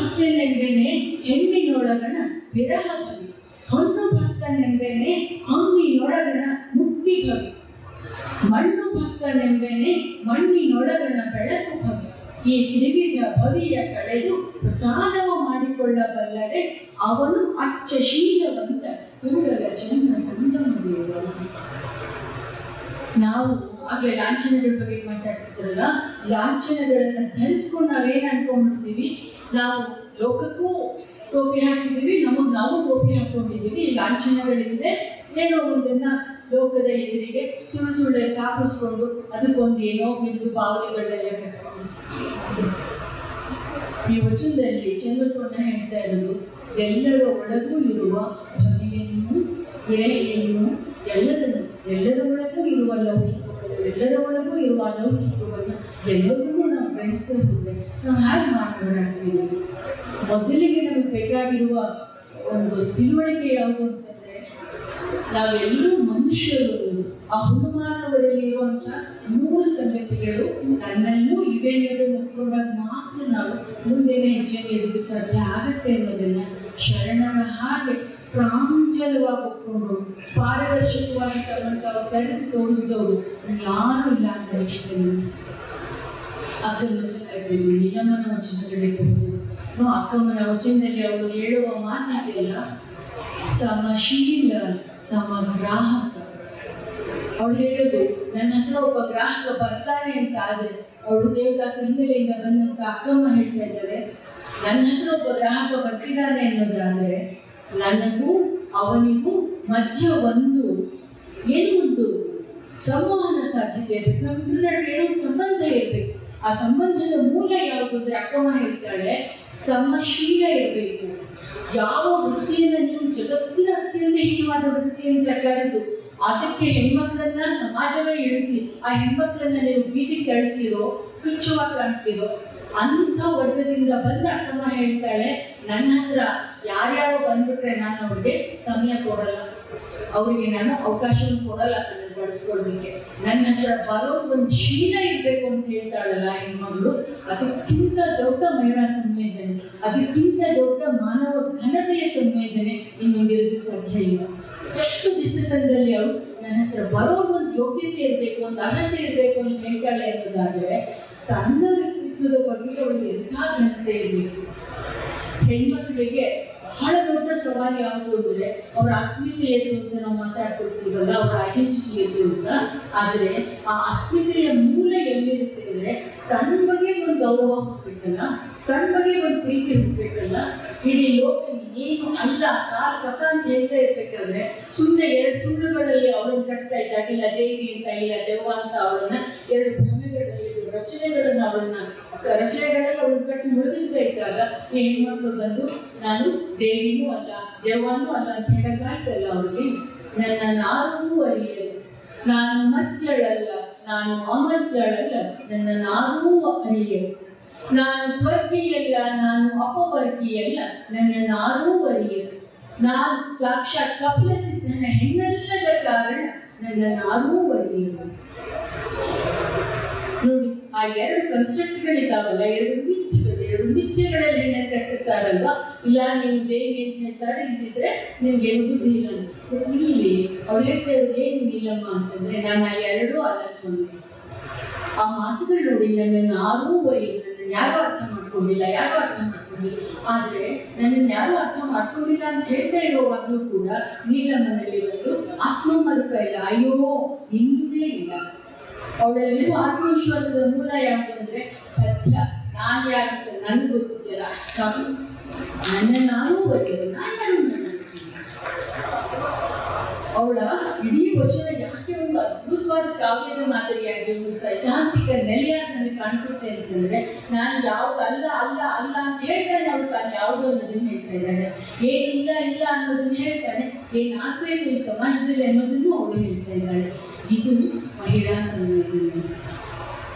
ಭಕ್ತನೆಂಬೆನೆ ಹೆಣ್ಣಿನೊಳಗಣ ವಿರಹ ಭವಿ, ಹೊನ್ನು ಭಕ್ತನೆಂಬೆನೆ ಅಂಗಿನೊಳಗಣ ಮುಕ್ತಿ ಭವಿ, ಮಣ್ಣು ಭಕ್ತನೆಂಬೆನೆ ಮಣ್ಣಿನೊಳಗಣ ಬೆಳಕು ಭವಿ. ಈ ತ್ರಿವಿಧ ಭವಿಯ ಕಳೆದು ಪ್ರಸಾದವ ಮಾಡಿಕೊಳ್ಳಬಲ್ಲರೆ ಅವನು ಅಚ್ಚಶೀಲವಂತ ಕೂಡಲ ಜನ್ಮ ಸಂಗಮ ದೇವ. ನಾವು ಆಗ್ಲೇ ಲಾಂಛನಗಳ ಬಗ್ಗೆ ಮಾತಾಡ್ತಿದ್ರಲ್ಲ, ಲಾಂಛನಗಳನ್ನ ಧರಿಸ್ಕೊಂಡು ನಾವೇನ್ ಅನ್ಕೊಂಡ್ಬಿಡ್ತೀವಿ, ನಾವು ಲೋಕಕ್ಕೂ ಟೋಪಿ ಹಾಕಿದ್ದೀವಿ, ನಾವು ಟೋಪಿ ಹಾಕೊಂಡಿದ್ದೀವಿ. ಲಾಂಛನಗಳಿಂದ ಏನೋ ಒಂದನ್ನ ಲೋಕದ ಎದುರಿಗೆ ಸುಳ್ಳೆ ಸ್ಥಾಪಿಸ್ಕೊಂಡು ಅದಕ್ಕೊಂದು ಏನೋ ಬಿಂದು ಬಾವಲಿಗಳೆಲ್ಲ ಕಟ್ಕೊಂಡು. ಈ ವಚನದಲ್ಲಿ ಚನ್ನಬಸವಣ್ಣ ಹೇಳ್ತಾ ಇರೋದು, ಎಲ್ಲರ ಒಳಗೂ ಇರುವ ಭವಿಯನ್ನು, ವಿರೆಯನ್ನು, ಎಲ್ಲರ ಒಳಗೂ ಇರುವ ಲೌಕಿಕವನ್ನು, ಎಲ್ಲರ ಒಳಗೂ ಇರುವ ಅಲೌಕಿಕವನ್ನು ಎಲ್ಲರಿಗೂ ನಾವು ಗ್ರಹಿಸ್ತಾ ಹೋದ್ರೆ ನಾವು ಹಾಗೆ ಮಾನವರಾಗ್ತೀವಿ. ಮೊದಲಿಗೆ ನಮಗೆ ಬೇಕಾಗಿರುವ ಒಂದು ತಿಳುವಳಿಕೆ ಯಾವುದು ಅಂತಂದ್ರೆ, ನಾವೆಲ್ಲರೂ ಮನುಷ್ಯರು. ಆ ಹುಡುಮಾನವರಲ್ಲಿರುವಂಥ 3 ಸಂಗತಿಗಳು ನನ್ನಲ್ಲೂ ಇವೆ ಅನ್ನೋದನ್ನು ಒಪ್ಕೊಂಡಾಗ ಮಾತ್ರ ನಾವು ಮುಂದಿನ ಹೆಜ್ಜೆ ಇಡೋದಕ್ಕೆ ಸಾಧ್ಯ ಆಗುತ್ತೆ ಅನ್ನೋದನ್ನ ಶರಣರ ಹಾಗೆ ಪ್ರಾಂಜಲವಾಗಿ ಒಪ್ಕೊಂಡು ಪಾರದರ್ಶಕವಾಗಿ ತಗೊಂಡು ತೆರೆದು ತೋರಿಸಿದವರು ಯಾರು ಇಲ್ಲ ಅಂತ ಅನಿಸುತ್ತೇನೆ. ಅಕ್ಕನ ವಚನ ಇರಬೇಕು, ನಿಯಮನ ವಚನಗಳಿರಬಹುದು. ಅಕ್ಕಮ್ಮನ ವಚನದಲ್ಲಿ ಅವರು ಹೇಳುವ ಮಾತಿದೆಯಲ್ಲ, ಸಮಶೀಲ ಸಮಗ್ರಾಹಕ. ಅವಳು ಹೇಳೋದು, ನನ್ನ ಹತ್ರ ಒಬ್ಬ ಗ್ರಾಹಕ ಬರ್ತಾನೆ ಅಂತ ಆದ್ರೆ, ಅವಳು ದೇವದಾಸ ಹಿನ್ನೆಲೆಯಿಂದ ಬಂದಂತ ಅಕ್ಕಮ್ಮ ಹೇಳ್ತಾ ಇದ್ದಾರೆ, ನನ್ನ ಹತ್ರ ಒಬ್ಬ ಗ್ರಾಹಕ ಬರ್ತಿದ್ದಾನೆ ಅನ್ನೋದಾದ್ರೆ ನನಗೂ ಅವನಿಗೂ ಮಧ್ಯ ಒಂದು ಸಂವಹನ ಸಾಧ್ಯತೆ ಇರಬೇಕು, ನಮ್ಮಿಬ್ಬರ ನಡುವೆ ಏನೋ ಸಂಬಂಧ ಇರಬೇಕು. ಆ ಸಂಬಂಧದ ಮೂಲ ಯಾವುದು ಅಂದ್ರೆ ಅಕ್ಕಮ್ಮ ಹೇಳ್ತಾಳೆ, ಸಮಶೀಲ ಇರಬೇಕು. ಯಾವ ವೃತ್ತಿಯನ್ನು ನೀವು ಜಗತ್ತಿನ ಅತ್ಯಂತ ಹೀನವಾದ ವೃತ್ತಿ ಅಂತ ಕರೆದು ಅದಕ್ಕೆ ಹೆಣ್ಮಕ್ಳನ್ನ ಸಮಾಜವೇ ಇಳಿಸಿ ಆ ಹೆಣ್ಮಕ್ಳನ್ನ ನೀವು ಬೀದಿ ತಳ್ತೀರೋ, ತುಚ್ಛವಾಗಿ ಕಾಣ್ತೀರೋ, ಅಂಥ ವರ್ಗದಿಂದ ಬಂದ ಅಕ್ಕಮ್ಮ ಹೇಳ್ತಾಳೆ, ನನ್ನ ಹತ್ರ ಯಾರ್ಯಾರೋ ಬಂದ್ಬಿಟ್ರೆ ನಾನು ಅವ್ರಿಗೆ ಸಮಯ ಕೊಡಲ್ಲ, ಅವರಿಗೆ ನಾನು ಅವಕಾಶವನ್ನು ಕೊಡಲ್ಲ ಅದನ್ನು ಬಳಸ್ಕೊಳ್ಳಲಿಕ್ಕೆ. ನನ್ನ ಹತ್ರ ಬರೋ ಒಂದು ಶೀಲ ಇರಬೇಕು ಅಂತ ಹೇಳ್ತಾಳಲ್ಲ ಹೆಣ್ಮಗಳು, ಅದಕ್ಕಿಂತ ದೊಡ್ಡ ಮಹಿಳಾ ಸಂವೇದನೆ, ಅದಕ್ಕಿಂತ ದೊಡ್ಡ ಮಾನವ ಘನತೆಯ ಸಂವೇದನೆ ಇನ್ನೊಂದಿರೋದಕ್ಕೆ ಸಾಧ್ಯ ಇಲ್ಲ. ಎಷ್ಟು ದಿಟ್ಟತನದಲ್ಲಿ ಅವಳು ನನ್ನ ಹತ್ರ ಬರೋ ಒಂದು ಯೋಗ್ಯತೆ ಇರಬೇಕು, ಒಂದು ಅರ್ಹತೆ ಇರಬೇಕು ಅಂತ ಹೇಳ್ತಾಳೆ ಅನ್ನೋದಾದ್ರೆ, ತನ್ನ ವ್ಯಕ್ತಿತ್ವದ ಬಗ್ಗೆ ಅವಳಿಗೆ ಎಂಥ ಘನತೆ ಇರಬೇಕು. ಹೆಣ್ಮಕ್ಳಿಗೆ ಬಹಳ ದೊಡ್ಡ ಸವಾಲು ಯಾವುದು ಅಂದ್ರೆ ಅವರ ಅಸ್ಮಿತೆ ಎತ್ತು ಅಂತ ನಾವು ಮಾತಾಡ್ಕೊಳ್ತೀವಲ್ಲ, ಅವರ ಐಡೆಂಟಿಟಿ ಎತ್ತು ಅಂತ. ಆದ್ರೆ ಆ ಅಸ್ಮಿತೆಯ ಮೂಲ ಎಲ್ಲಿರುತ್ತೆ ಅಂದ್ರೆ, ತನ್ನ ಬಗ್ಗೆ ಒಂದು ಗೌರವ ಹೋಗ್ಬೇಕಲ್ಲ, ತನ್ನ ಬಗ್ಗೆ ಒಂದು ಪ್ರೀತಿ ಹೋಗ್ಬೇಕಲ್ಲ. ಇಡೀ ಲೋಕ ಏನು ಅಲ್ಲ, ಕಾಲು ಕಸ ಅಂತ ಹೇಳ್ತಾ ಇರ್ಬೇಕಾದ್ರೆ ಸುಮ್ಮನೆ 2 ಸುಳ್ಳುಗಳಲ್ಲಿ ಅವಳನ್ನು ಕಟ್ತಾ ಇದ್ದಾಗ, ಇಲ್ಲ ದೇವಿ ಅಂತ, ಇಲ್ಲ ದೆವ್ವ ಅಂತ ಅವಳನ್ನ 2 ಭ್ರಮೆಗಳಲ್ಲಿ ರಚನೆಗಳಲ್ಲಿ ಅವಳನ್ನು ಕಟ್ಟಿ ಮುಳುಗಿಸ್ತಾ ಇದ್ದಾಗ ಈ ಹೆಣ್ಮಕ್ಳು ಬಂದು ನಾನು ದೇವಿನೂ ಅಲ್ಲ ದೆವ್ವನೂ ಅಲ್ಲ ಅಂತ ಹೇಳಕ್ಕಾಯ್ತಲ್ಲ ಅವ್ರಿಗೆ. ನನ್ನ ನಾರೂ ಅರಿಯಲು, ನಾನು ಮರ್ತ್ಯಳಲ್ಲ, ನಾನು ಅಮರ್ತ್ಯಳಲ್ಲ, ನನ್ನ ನಾರೂ ಅರಿಯಲು, ನಾನು ಸ್ವರ್ಗೀಯಲ್ಲ, ನಾನು ಅಪವರ್ಗೀಯಲ್ಲ, ನನ್ನ ನಾರೂ ಅರಿಯಲು, ನಾನು ಸಾಕ್ಷಾತ್ ಕಪಿಲ ಸಿದ್ಧನ ಹೆಣ್ಣಲ್ಲದ ಕಾರಣ ನನ್ನ ನಾರೂ ಅರಿಯಲು. ನೋಡಿ, ಆ 2 ಕನ್ಸೆಪ್ಟ್ಗಳಿದ್ದಾವಲ್ಲ, 2 ಮಿಥ್ಯಗಳಲ್ಲಿ ಹೆಣ್ಣು ಕಟ್ಟಿರ್ತಾರಲ್ವಾ, ಇಲ್ಲ ನೀವು ದೇವಿ ಅಂತ ಹೇಳ್ತಾರೆ, ಇದ್ದಿದ್ರೆ ನಿಮ್ಗೇನು ಬುದ್ಧಿ ಇಲ್ಲ. ಇಲ್ಲಿ ಅವ್ರು ಹೇಳ್ತಾ ಇರೋದು ಏನು ಇಲ್ಲಮ್ಮ ಅಂತಂದ್ರೆ, ನಾನು ಆ 2 ಅಲ್ಲ ಸ್ವಾಮಿ. ಆ ಮಾತುಗಳು ನೋಡಿ, ನನ್ನನ್ನು ಯಾರೂ ನನ್ನನ್ನು ಯಾರು ಅರ್ಥ ಮಾಡ್ಕೊಂಡಿಲ್ಲ. ಆದ್ರೆ ನನ್ನನ್ನು ಯಾರು ಅರ್ಥ ಮಾಡ್ಕೊಂಡಿಲ್ಲ ಅಂತ ಹೇಳ್ತಾ ಇರೋವಾಗ್ಲೂ ಕೂಡ ನೀಲಮ್ಮನಲ್ಲಿ ಒಂದು ಆತ್ಮಮರುಕ ಇಲ್ಲ, ಅಯ್ಯೋ ಹಿಂದೆ ಇಲ್ಲ. ಅವಳಲ್ಲಿರುವ ಆತ್ಮವಿಶ್ವಾಸದ ಮೂಲ ಯಾವುದು ಅಂದ್ರೆ, ಸತ್ಯ ನಾನು ಯಾರಂತ ನನಗೆ ಗೊತ್ತಿದೆಯಲ್ಲ, ಸ್ವಾಮಿ ನನ್ನ ನಾನು ಬರೆಯೋದು, ನಾನು ಯಾರು. ಅವಳ ಇಡೀ ವಚನ ಯಾಕೆ ಒಂದು ಅದ್ಭುತವಾದ ಕಾವ್ಯದ ಮಾದರಿಯಾಗಿ, ಒಂದು ಸೈದ್ಧಾಂತಿಕ ನೆಲೆಯಾಗಿ ನನಗೆ ಕಾಣಿಸುತ್ತೆ ಅಂತಂದ್ರೆ, ನಾನು ಯಾವ್ದು ಅಲ್ಲ ಅಲ್ಲ ಅಲ್ಲ ಅಂತ ಹೇಳ್ತಾನೆ, ಅವಳು ತಾನು ಯಾವುದು ಅನ್ನೋದನ್ನ ಹೇಳ್ತಾ ಇದ್ದಾಳೆ. ಏನಿಲ್ಲ ಇಲ್ಲ ಅನ್ನೋದನ್ನ ಹೇಳ್ತಾನೆ, ಏನಾಗಬೇಕು ಈ ಸಮಾಜದಲ್ಲಿ ಅನ್ನೋದನ್ನು ಅವಳು ಹೇಳ್ತಾ ಇದ್ದಾಳೆ. ಇದು ಮಹಿಳಾ ಸಂವೇದನೆ.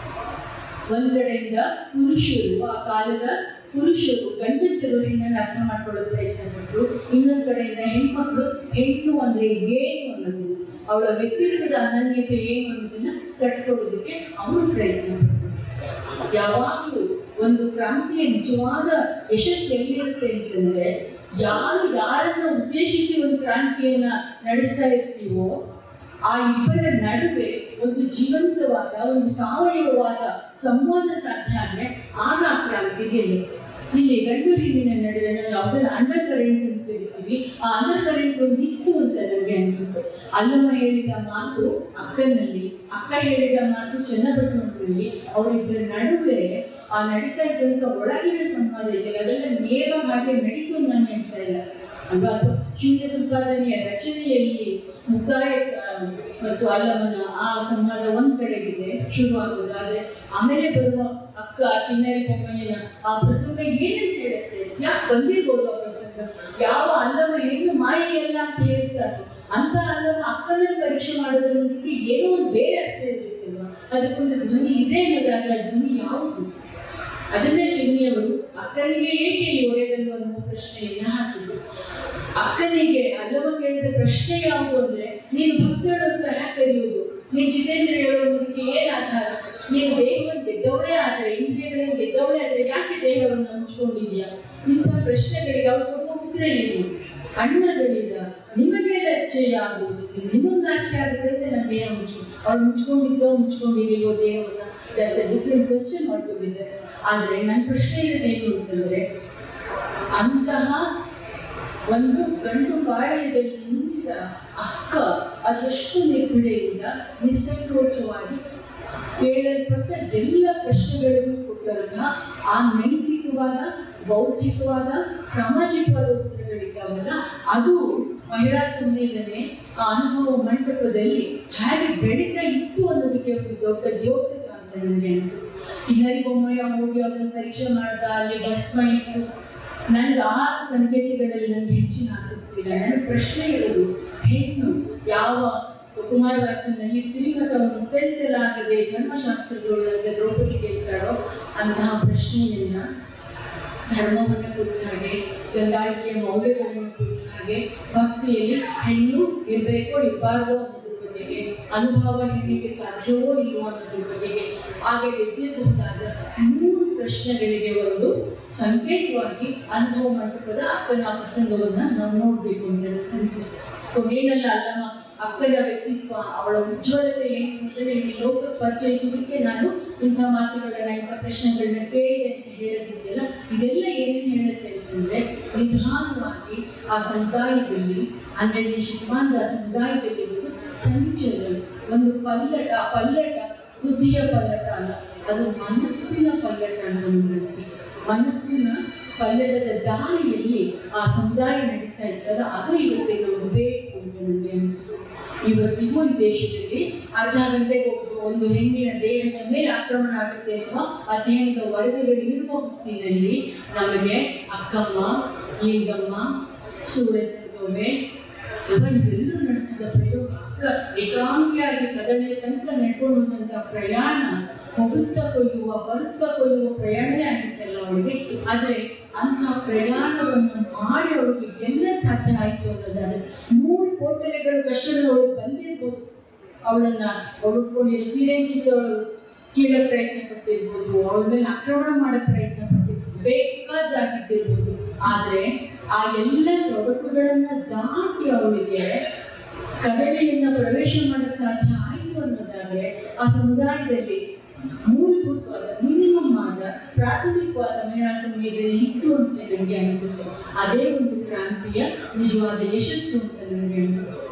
ಒಂದ್ ಕಡೆಯಿಂದ ಪುರುಷರು, ಆ ಕಾಲದ ಪುರುಷರು, ಗಂಡಸರು ಹೆಣ್ಣನ್ನು ಅರ್ಥ ಮಾಡ್ಕೊಳ್ಳೋದು ಪ್ರಯತ್ನ ಪಟ್ಟರು. ಇನ್ನೊಂದು ಕಡೆಯಿಂದ ಹೆಣ್ಮಕ್ಳು ಹೆಣ್ಣು ಅಂದ್ರೆ ಏನು ಅನ್ನೋದನ್ನ, ಅವಳ ವ್ಯಕ್ತಿತ್ವದ ಅನನ್ಯತೆ ಏನು ಅನ್ನೋದನ್ನ ಕಟ್ಕೊಳ್ಳೋದಕ್ಕೆ ಅವರು ಪ್ರಯತ್ನ ಪಟ್ಟರು. ಯಾವಾಗಲೂ ಒಂದು ಕ್ರಾಂತಿಯ ನಿಜವಾದ ಯಶಸ್ಸು ಎಲ್ಲಿರುತ್ತೆ ಅಂತಂದ್ರೆ, ಯಾರು ಯಾರನ್ನ ಉದ್ದೇಶಿಸಿ ಒಂದು ಕ್ರಾಂತಿಯನ್ನ ನಡೆಸ್ತಾ ಇರ್ತೀವೋ ಆ ಇಬ್ಬರ ನಡುವೆ ಒಂದು ಜೀವಂತವಾದ, ಒಂದು ಸಾವಯವವಾದ ಸಂವಾದ ಸಾಧ್ಯ ಆದ್ರೆ ಆಗ ಆ ಕ್ರಾಂತಿ ಗೆಲ್ಲುತ್ತೆ. ಇಲ್ಲಿ ಗಂಡು ಹೆಣ್ಣಿನ ನಡುವೆ ನಾವು ಯಾವುದನ್ನ ಅಂಡರ್ ಕರೆಂಟ್ ಅಂತ ಕರಿತೀವಿ, ಆ ಅಂಡರ್ ಕರೆಂಟ್ ಒಂದು ಇತ್ತು ಅಂತ ನನಗೆ ಅನಿಸುತ್ತೆ. ಅಲ್ಲಮ್ಮ ಹೇಳಿದ ಮಾತು ಅಕ್ಕನಲ್ಲಿ, ಅಕ್ಕ ಹೇಳಿದ ಮಾತು ಚನ್ನಬಸವನಲ್ಲಿ, ಅವರಿಬ್ಬರ ನಡುವೆ ಆ ನಡೀತಾ ಇದ್ದಂತ ಒಳಗಿನ ಸಂವಾದ ಇದೆಯಲ್ಲ, ಅದೆಲ್ಲ ನೇರವಾಗಿ ಹಾಗೆ ನಡೀತು ಅಂತ ನಾನು ಹೇಳ್ತಾ ಇಲ್ಲ ಅಲ್ವಾ. ಅಥವಾ ಶೂನ್ಯ ಸಂಪಾದನೆಯ ರಚನೆಯಲ್ಲಿ ಮುಕ್ತಾಯ ಮತ್ತು ಅಲ್ಲಮ್ಮನ ಆ ಸಂವಾದ ಒಂದ್ ಕಡೆಗಿದೆ ಶುರುವಾಗೋದು, ಆದ್ರೆ ಆಮೇಲೆ ಬರುವ ಅಕ್ಕ ಕಿನ್ನರಿ ಬೊಮ್ಮಯ್ಯನ ಆ ಪ್ರಸಂಗ ಏನಂತ ಹೇಳುತ್ತೆ, ಯಾಕೆ ಬಂದಿರ್ಬೋದು ಆ ಪ್ರಸಂಗ, ಯಾವ ಅಲ್ಲಮ್ಮ ಹೆಣ್ಣು ಮಾಯೆಯಲ್ಲ ಅಂತ ಹೇಳ್ತಾರೆ, ಅಂತ ಅಲ್ಲಮ್ಮ ಅಕ್ಕನ ಪರೀಕ್ಷೆ ಮಾಡೋದ್ರೊಂದಿಗೆ ಏನೋ ಒಂದು ಬೇರೆ ಅರ್ಥ ಇರ್ಬೇಕಲ್ವಾ, ಅದಕ್ಕೊಂದು ಧ್ವನಿ ಇದೆ ಅನ್ನೋದಾದ್ರೆ ಆ ಧ್ವನಿ ಯಾವುದು? ಅದನ್ನೇ ಚೆನ್ನಿಯವರು ಅಕ್ಕನಿಗೆ ಏಕೆ ಈ ಒರೆಗಲ್ಲು ಅನ್ನುವ ಪ್ರಶ್ನೆಯನ್ನ ಹಾಕಿದ್ರು. ಅಕ್ಕನಿಗೆ ಅಲ್ಲಮ್ಮ ಕೇಳಿದ ಪ್ರಶ್ನೆ ಯಾವುದು ಅಂದ್ರೆ, ನೀನು ಭಕ್ತಳು ಅಂತ ಯಾಕೆ ಕರೆಯುವುದು, ನೀನು ಜಿತೇಂದ್ರ ಹೇಳೋದಕ್ಕೆ ಏನ್ ಆಧಾರ, ನೀನು ದೇಹವನ್ನು ಗೆದ್ದವಳೇ ಆದ್ರೆ, ಇಂದ್ರಿಯಗಳನ್ನು ಗೆದ್ದವಳೇ ಆದ್ರೆ ಯಾಕೆ ದೇಹವನ್ನು ಹಂಚ್ಕೊಂಡಿದ್ಯಾ? ಇಂಥ ಪ್ರಶ್ನೆಗಳಿಗೆ ಅವ್ರು ಕೊಡುವ ಉತ್ತರ ಏನು? ಅಣ್ಣಗಳಿಂದ ನಿಮಗೆ ಲಜ್ಜೆಯ ಆಗುವುದಕ್ಕೆ, ನಿಮಗ್ ನಾಚಿಕೆ ಆಗುತ್ತೆ ಅಂತ ನಾನು ದೇಹ ಅವ್ರು ಮುಚ್ಕೊಂಡಿರ್ಲಿಲ್ವೋ ದೇಹವನ್ನ, ದಟ್ಸ್ ಎ ಡಿಫ್ರೆಂಟ್ ಕ್ವೆಶ್ಚನ್ ಮಾಡ್ಕೊಂಡಿದ್ದಾರೆ. ಆದ್ರೆ ನನ್ನ ಪ್ರಶ್ನೆ ಇರೋದೇನು ಅಂತಂದ್ರೆ, ಅಂತಹ ಒಂದು ಗಂಡು ಪಾಳ್ಯದಲ್ಲಿ ನಿಂತ ಅಕ್ಕ ಅದೆಷ್ಟು ನಿರ್ಭಿಡೆಯಿಂದ ನಿಸ್ಸಂಕೋಚವಾಗಿ ಕೇಳಲ್ಪಟ್ಟ ಎಲ್ಲ ಪ್ರಶ್ನೆಗಳಿಗೂ ಕೊಟ್ಟಂತಹ ಆ ನೈತಿಕವಾದ, ಬೌದ್ಧಿಕವಾದ, ಸಾಮಾಜಿಕವಾದ ಉತ್ತರಗಳಿದ್ದಾವಲ್ಲ, ಅದು ಮಹಿಳಾ ಸಂವೇದನೆ ಆ ಅನುಭವ ಮಂಟಪದಲ್ಲಿ ಹೇಗೆ ಬೆಳೀತಾ ಇತ್ತು ಅನ್ನೋದಕ್ಕೆ ಒಂದು ದೊಡ್ಡ ದ್ಯೋತಕ ಅಂತ ನನಗೆ ಅನಿಸುತ್ತೆ. ಕಿನ್ನರಿ ಬೊಮ್ಮಯ್ಯ ಹೋಗಿ ಅದನ್ನು ಪರೀಕ್ಷೆ ಮಾಡ್ದ, ಅಲ್ಲಿ ಭಸ್ಮ ಇತ್ತು. ನನ್ಗೆ ಆ ಸಂಕೇತಗಳಲ್ಲಿ ನನಗೆ ಹೆಚ್ಚಿನ ಆಸಕ್ತಿ ಇಲ್ಲ. ನನ್ನ ಪ್ರಶ್ನೆ ಇರೋದು, ಹೆಣ್ಣು ಯಾವ ಕುಮಾರವ್ಯಾಸನಲ್ಲಿ ಸ್ತ್ರೀಮತವನ್ನು ಉತ್ತರಿಸಲಾಗದೆ ಧರ್ಮಶಾಸ್ತ್ರದೊಳಗೆ ದ್ರೌಪದಿ ಕೇಳ್ತಾಳೋ ಅಂತಹ ಪ್ರಶ್ನೆಯನ್ನ ಧರ್ಮವನ್ನು ಕುರಿತ ಹಾಗೆ, ಗಂಡಾಳಿಕೆಯ ಮೌಲ್ಯಗಳನ್ನು ಕುರಿತ ಹಾಗೆ, ಭಕ್ತಿಯಲ್ಲಿ ಹೆಣ್ಣು ಇರಬೇಕೋ ಇರಬಾರ್ದೋ ಅನ್ನೋದ್ರ ಬಗೆಗೆ, ಅನುಭವ ಹೆಣ್ಣಿಗೆ ಸಾಧ್ಯವೋ ಇಲ್ವೋ ಅನ್ನೋದ್ರ ಬಗೆಗೆ, ಹಾಗೆ ಎದ್ದಿರಬಹುದಾದ 3 ಪ್ರಶ್ನೆಗಳಿಗೆ ಒಂದು ಸಂಕೇತವಾಗಿ ಅನುಭವ ಮಂಟಪದ ಅಕ್ಕನ ಪ್ರಸಂಗವನ್ನ ನಾವು ನೋಡ್ಬೇಕು ಅಂತ ಅನಿಸುತ್ತೆ. ಕೊನೆಯಲ್ಲ ಅಲ್ಲಮ್ಮ ಅಕ್ಕನ ವ್ಯಕ್ತಿತ್ವ, ಅವಳ ಉಜ್ವಲತೆ ಏನು ಅಂತೇಳಿ ಈ ಲೋಕ ಪರಿಚಯಿಸೋದಕ್ಕೆ ನಾನು ಇಂಥ ಮಾತುಗಳನ್ನ, ಇಂಥ ಪ್ರಶ್ನೆಗಳನ್ನ ಕೇಳಿದೆ ಅಂತ ಹೇಳೋದಿದೆಯಲ್ಲ, ಇದೆಲ್ಲ ಏನೇನು ಹೇಳುತ್ತೆ ಅಂತಂದ್ರೆ, ನಿಧಾನವಾಗಿ ಆ ಸಮುದಾಯದಲ್ಲಿ 12ನೇ ಶತಮಾನದ ಸಮುದಾಯದಲ್ಲಿ ಒಂದು ಸಂಚಲನ, ಒಂದು ಪಲ್ಲಟ, ಬುದ್ಧಿಯ ಪಲ್ಲಟ ಅಲ್ಲ, ಅದು ಮನಸ್ಸಿನ ಪಲ್ಲಟ ಅನ್ನೋದು. ಮನಸ್ಸಿನ ಪಲ್ಲಟದ ದಾರಿಯಲ್ಲಿ ಆ ಸಮುದಾಯ ನಡೀತಾ ಇರ್ತಾರ, ಅದು ಇವತ್ತಿಗೆ ಬೇಕು ಅಂತ ನನಗೆ ಅನಿಸುತ್ತೆ. ಇವತ್ತಿಗೂ ಈ ದೇಶದಲ್ಲಿ ಅರ್ಧ ಗಂಟೆಗೆ ಒಂದು ಹೆಣ್ಣಿನ ದೇಹದ ಮೇಲೆ ಆಕ್ರಮಣ ಆಗುತ್ತೆ ಅಥವಾ ಅಧ್ಯಯನದ ವರದಿಗಳು ಇರುವ ಹೊತ್ತಿನಲ್ಲಿ ನಮಗೆ ಅಕ್ಕಮ್ಮ, ಲಿಂಗಮ್ಮ, ಸೂಳೆ ಸಂತೋಮೆ ಇವರೆಲ್ಲರೂ ನಡೆಸಿದ ಪ್ರಯೋಗ, ಅಕ್ಕ ಏಕಾಂಗಿಯಾಗಿ ಕದಳಿಯ ತನಕ ನಡ್ಕೊಂಡು ಹೋದಂತಹ ಪ್ರಯಾಣ ಬರುತ್ತಾ ಕೊಯ್ಯುವ ಪ್ರಯಾಣವೇ ಆಗಿತ್ತಲ್ಲ ಅವಳಿಗೆ. ಆದರೆ ಅಂತಹ ಪ್ರಯಾಣವನ್ನು ಮಾಡಿ ಅವಳಿಗೆ ಎಲ್ಲ ಸಾಧ್ಯ ಆಯಿತು ಅನ್ನೋದಾದ್ರೆ 3 ಕೋಟಲೆಗಳು ಕಷ್ಟಗಳು ಅವಳಿಗೆ ಬಂದಿರ್ಬೋದು. ಅವಳನ್ನ ಉಟ್ಕೊಂಡಿರೋ ಸೀರೆ ಕಿತ್ತವಳು ಕೀಳೋ ಪ್ರಯತ್ನ ಪಟ್ಟಿರ್ಬೋದು, ಅವಳ ಮೇಲೆ ಆಕ್ರಮಣ ಮಾಡೋ ಪ್ರಯತ್ನ ಪಟ್ಟಿರ್ಬೋದು, ಬೇಕಾದಾಗಿದ್ದಿರ್ಬೋದು. ಆದ್ರೆ ಆ ಎಲ್ಲ ತೊಡಕುಗಳನ್ನ ದಾಟಿ ಅವಳಿಗೆ ಕದಳಿಯನ್ನ ಪ್ರವೇಶ ಮಾಡಕ್ ಸಾಧ್ಯ ಆಯಿತು ಅನ್ನೋದಾದ್ರೆ ಆ ಸಮುದಾಯದಲ್ಲಿ ಮೂಲಭೂತವಾದ, ಮಿನಿಮಮ್ ಆದ, ಪ್ರಾಥಮಿಕವಾದ ಮಹಿಳಾ ಸಂವೇದನೆ ಇತ್ತು ಅಂತ ನನಗೆ ಅನಿಸುತ್ತೆ. ಅದೇ ಒಂದು ಕ್ರಾಂತಿಯ ನಿಜವಾದ ಯಶಸ್ಸು ಅಂತ ನನಗೆ ಅನಿಸುತ್ತೆ.